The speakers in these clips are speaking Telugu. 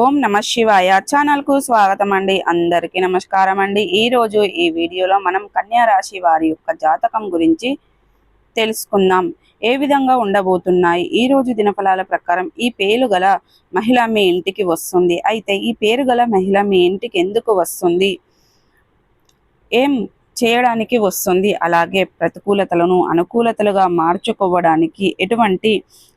ఓం నమ శివాయ ఛానల్ కు స్వాగతం అండి. అందరికీ నమస్కారం అండి. ఈ రోజు ఈ వీడియోలో మనం కన్యా రాశి వారి యొక్క జాతకం గురించి తెలుసుకుందాం. ఏ విధంగా ఉండబోతున్నాయి ఈ రోజు దినఫలాల ప్రకారం ఈ పేరు గల మహిళ మీ ఇంటికి వస్తుంది. అయితే ఈ పేరు గల మహిళ మీ ఇంటికి ఎందుకు వస్తుంది, ఏం చేయడానికి వస్తుంది, అలాగే ప్రతికూలతలను అనుకూలతలుగా మార్చుకోవడానికి ఎటువంటి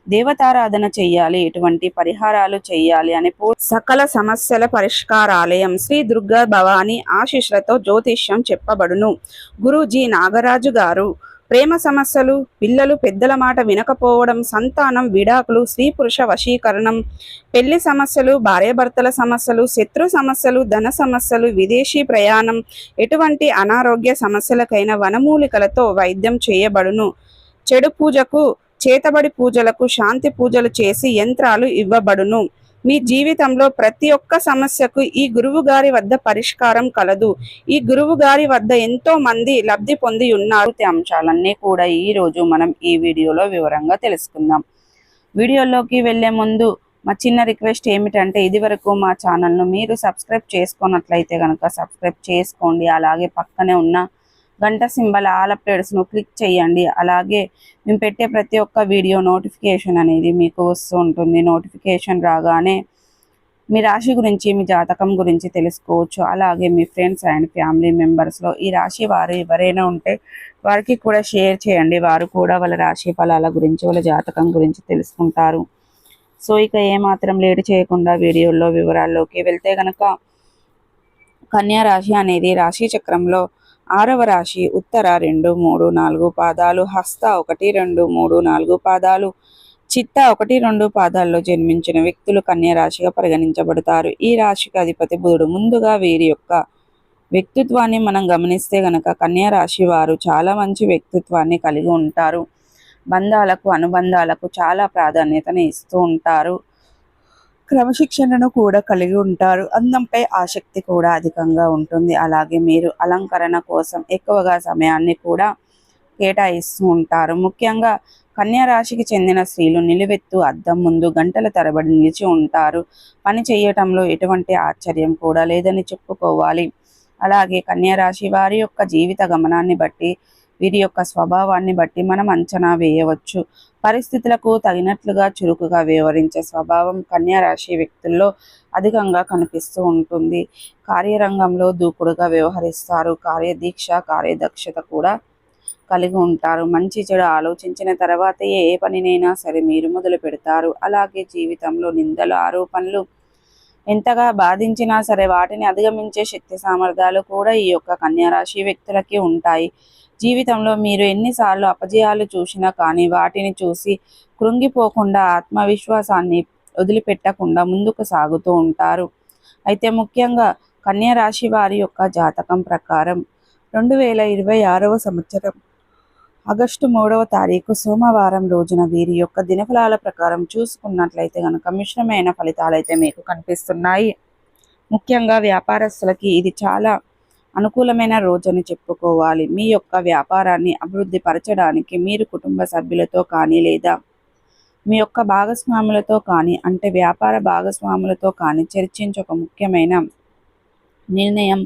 దేవతారాధన చెయ్యాలి, ఎటువంటి పరిహారాలు చెయ్యాలి అనే సకల సమస్యల పరిష్కారాలయం శ్రీ దుర్గా భవాని ఆశీస్సులతో జ్యోతిష్యం చెప్పబడును. గురూజీ నాగరాజు గారు ప్రేమ సమస్యలు, పిల్లలు పెద్దల మాట వినకపోవడం, సంతానం, విడాకులు, స్త్రీ పురుష వశీకరణం, పెళ్లి సమస్యలు, భార్యాభర్తల సమస్యలు, శత్రు సమస్యలు, ధన సమస్యలు, విదేశీ ప్రయాణం, ఎటువంటి అనారోగ్య సమస్యలకైనా వనమూలికలతో వైద్యం చేయబడును. చెడు పూజకు, చేతబడి పూజలకు శాంతి పూజలు చేసి యంత్రాలు ఇవ్వబడును. మీ జీవితంలో ప్రతి ఒక్క సమస్యకు ఈ గురువు గారి వద్ద పరిష్కారం కలదు. ఈ గురువు గారి వద్ద ఎంతో మంది లబ్ధి పొంది ఉన్నారు. అంశాలన్నీ కూడా ఈ రోజు మనం ఈ వీడియోలో వివరంగా తెలుసుకుందాం. వీడియోలోకి వెళ్లే ముందు మా చిన్న రిక్వెస్ట్ ఏమిటంటే, ఇది వరకు మా ఛానల్ను మీరు సబ్స్క్రైబ్ చేసుకున్నట్లయితే కనుక సబ్స్క్రైబ్ చేసుకోండి. అలాగే పక్కనే ఉన్న గంట సింబల్ ఆల్ అప్డేట్స్ను క్లిక్ చేయండి. అలాగే మేము పెట్టే ప్రతి ఒక్క వీడియో నోటిఫికేషన్ అనేది మీకు వస్తూ ఉంటుంది. నోటిఫికేషన్ రాగానే మీ రాశి గురించి, మీ జాతకం గురించి తెలుసుకోవచ్చు. అలాగే మీ ఫ్రెండ్స్ అండ్ ఫ్యామిలీ మెంబర్స్లో ఈ రాశి వారు ఎవరైనా ఉంటే వారికి కూడా షేర్ చేయండి. వారు కూడా వాళ్ళ రాశి ఫలాల గురించి, వాళ్ళ జాతకం గురించి తెలుసుకుంటారు. సో ఇక ఏమాత్రం లేట్ చేయకుండా వీడియోలో వివరాల్లోకి వెళ్తే కనుక, కన్యా రాశి అనేది రాశి చక్రంలో 6వ రాశి. ఉత్తర 2, 3, 4 పాదాలు, హస్త 1, 2, 3, 4 పాదాలు, చిత్త 1, 2 పాదాల్లో జన్మించిన వ్యక్తులు కన్యా రాశిగా పరిగణించబడతారు. ఈ రాశికి అధిపతి బుధుడు. ముందుగా వీరి యొక్క వ్యక్తిత్వాన్ని మనం గమనిస్తే గనక కన్యా రాశి వారు చాలా మంచి వ్యక్తిత్వాన్ని కలిగి ఉంటారు. బంధాలకు, అనుబంధాలకు చాలా ప్రాధాన్యతను ఇస్తూ ఉంటారు. క్రమశిక్షణను కూడా కలిగి ఉంటారు. అందంపై ఆసక్తి కూడా అధికంగా ఉంటుంది. అలాగే మీరు అలంకరణ కోసం ఎక్కువగా సమయాన్ని కూడా కేటాయిస్తూ ఉంటారు. ముఖ్యంగా కన్యా రాశికి చెందిన స్త్రీలు నిలువెత్తు అద్దం ముందు గంటల తరబడి నిలిచి ఉంటారు. పని చేయటంలో ఎటువంటి ఆశ్చర్యం కూడా లేదని చెప్పుకోవాలి. అలాగే కన్యా రాశి వారి యొక్క జీవిత గమనాన్ని బట్టి, వీరి యొక్క స్వభావాన్ని బట్టి మనం అంచనా వేయవచ్చు. పరిస్థితులకు తగినట్లుగా చురుకుగా వ్యవహరించే స్వభావం కన్యా రాశి వ్యక్తుల్లో అధికంగా కనిపిస్తూ ఉంటుంది. కార్యరంగంలో దూకుడుగా వ్యవహరిస్తారు. కార్యదీక్ష, కార్యదక్షత కూడా కలిగి ఉంటారు. మంచి చెడు ఆలోచించిన తర్వాత ఏ పనినైనా సరే మీరు మొదలు పెడతారు. అలాగే జీవితంలో నిందలు, ఆరోపణలు ఎంతగా బాధించినా సరే వాటిని అధిగమించే శక్తి సామర్థ్యాలు కూడా ఈ యొక్క కన్యా రాశి వ్యక్తులకి ఉంటాయి. జీవితంలో మీరు ఎన్నిసార్లు అపజయాలు చూసినా కానీ వాటిని చూసి కృంగిపోకుండా, ఆత్మవిశ్వాసాన్ని వదిలిపెట్టకుండా ముందుకు సాగుతూ ఉంటారు. అయితే ముఖ్యంగా కన్యా రాశి వారి యొక్క జాతకం ప్రకారం 2026వ సంవత్సరం ఆగస్టు 3వ తారీఖు సోమవారం రోజున వీరి యొక్క దినఫలాల ప్రకారం చూసుకున్నట్లయితే కనుక మిశ్రమైన ఫలితాలైతే మీకు కనిపిస్తున్నాయి. ముఖ్యంగా వ్యాపారస్తులకి ఇది చాలా అనుకూలమైన రోజని చెప్పుకోవాలి. మీ యొక్క వ్యాపారాన్ని అభివృద్ధి పరచడానికి మీరు కుటుంబ సభ్యులతో కానీ, లేదా మీ యొక్క భాగస్వాములతో కానీ, అంటే వ్యాపార భాగస్వాములతో కానీ చర్చించి ఒక ముఖ్యమైన నిర్ణయం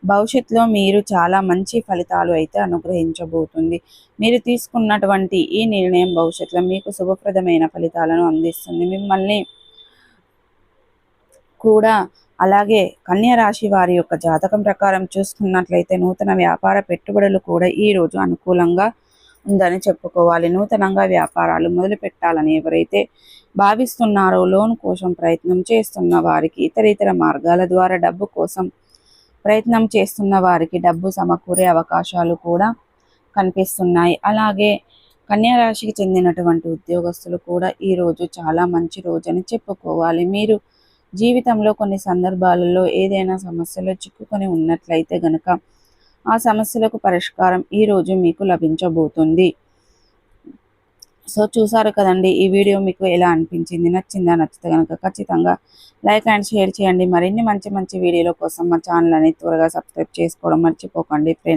భవిష్యత్తులో మీరు చాలా మంచి ఫలితాలు అయితే అనుగ్రహించబోతుంది. మీరు తీసుకున్నటువంటి ఈ నిర్ణయం భవిష్యత్తులో మీకు శుభప్రదమైన ఫలితాలను అందిస్తుంది. మిమ్మల్ని కూడా అలాగే కన్యా రాశి వారి యొక్క జాతకం ప్రకారం చూసుకున్నట్లయితే నూతన వ్యాపార పెట్టుబడులు కూడా ఈ రోజు అనుకూలంగా ఉందని చెప్పుకోవాలి. నూతనంగా వ్యాపారాలు మొదలు పెట్టాలని ఎవరైతే భావిస్తున్నారో, లోన్ కోసం ప్రయత్నం చేస్తున్న వారికి, ఇతర మార్గాల ద్వారా డబ్బు కోసం ప్రయత్నం చేస్తున్న వారికి డబ్బు సమకూరే అవకాశాలు కూడా కనిపిస్తున్నాయి. అలాగే కన్యా రాశికి చెందినటువంటి ఉద్యోగస్తులు కూడా ఈరోజు చాలా మంచి రోజని చెప్పుకోవాలి. మీరు జీవితంలో కొన్ని సందర్భాలలో ఏదైనా సమస్యలో చిక్కుకొని ఉన్నట్లయితే గనక ఆ సమస్యలకు పరిష్కారం ఈరోజు మీకు లభించబోతుంది. సో చూసారు కదండి, ఈ వీడియో మీకు ఎలా అనిపించింది? నచ్చిందా? నచ్చితే కనుక ఖచ్చితంగా లైక్ అండ్ షేర్ చేయండి. మరిన్ని మంచి వీడియోల కోసం మా ఛానల్ అనేది త్వరగా సబ్స్క్రైబ్ చేసుకోవడం మర్చిపోకండి ఫ్రెండ్స్.